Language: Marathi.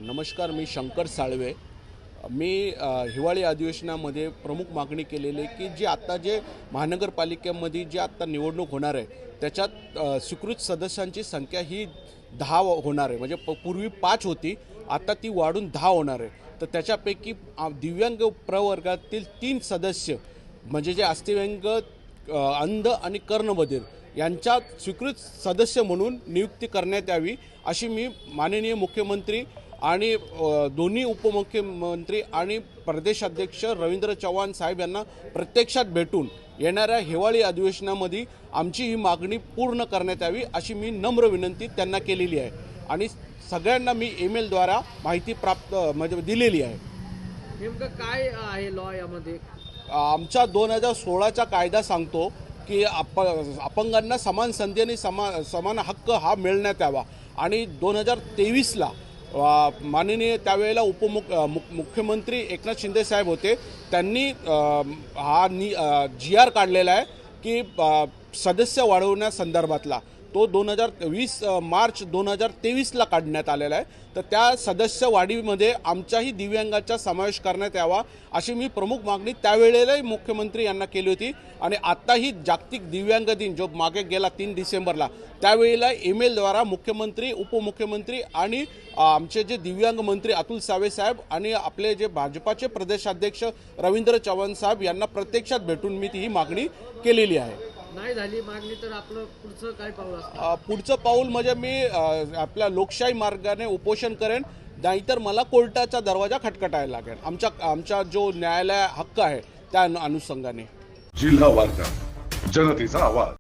नमस्कार, मी शंकर साळवे. मी हिवाळी अधिवेशनामध्ये प्रमुख मागणी केलेली की जे महानगरपालिकेमध्ये जे आत्ता निवडणूक होणार आहे त्याच्यात स्वीकृत सदस्यांची संख्या ही 10 होणार आहे. म्हणजे पूर्वी 5 होती, आता ती वाढून 10 होणार आहे. तर त्याच्यापैकी दिव्यांग प्रवर्गातील 3 सदस्य म्हणजे जे अस्थिव्यंग, अंध आणि कर्णबधिर यांच्या स्वीकृत सदस्य म्हणून नियुक्ती करण्यात यावी अशी मी माननीय मुख्यमंत्री आणि दोन्ही उपमुख्यमंत्री आणि प्रदेशाध्यक्ष रवींद्र चव्हाण साहेब यांना प्रत्यक्षात भेटून येणाऱ्या हिवाळी अधिवेशनामध्ये आमची ही मागणी पूर्ण करण्यात यावी अशी मी नम्र विनंती त्यांना केलेली आहे आणि सगळ्यांना मी ईमेलद्वारा माहिती म्हणजे दिलेली आहे. नेमकं काय आहे लॉ यामध्ये? आमचा 2016चा कायदा सांगतो की अपंगांना समान संधी आणि समान हक्क हा मिळण्यात यावा आणि 2023ला माननीय त्यावेळेला मुख्यमंत्री एकनाथ शिंदे साहेब होते, त्यांनी हा GR काढलेला आहे की सदस्य वाढवण्यासंदर्भातला तो 2020 मार्च 2023ला काढण्यात आलेला आहे. तर त्या सदस्य वाढीमध्ये आमच्याही दिव्यांगाचा समावेश करण्यात यावा अशी मी प्रमुख मागणी त्यावेळेलाही मुख्यमंत्री यांना केली होती आणि आत्ताही जागतिक दिव्यांग दिन जो मागे गेला 3 डिसेंबरला त्यावेळेला ईमेलद्वारा मुख्यमंत्री, उपमुख्यमंत्री आणि आमचे जे दिव्यांग मंत्री अतुल सावे साहेब आणि आपले जे भाजपाचे प्रदेशाध्यक्ष रवींद्र चव्हाण साहेब यांना प्रत्यक्षात भेटून मी ही मागणी केलेली आहे. नाही झाली मागणी तर आपलं पुढचं काय पाऊल असतं? पुढचं पाऊल म्हणजे मी आपल्या लोकशाही मार्गाने उपोषण करेन, नाहीतर मला कोर्टाचा दरवाजा खटखटायला लागेल. आमचा जो न्यायालय हक्क आहे त्या अनुषंगाने. जिल्हा वार्ता, जनतेचा आवाज.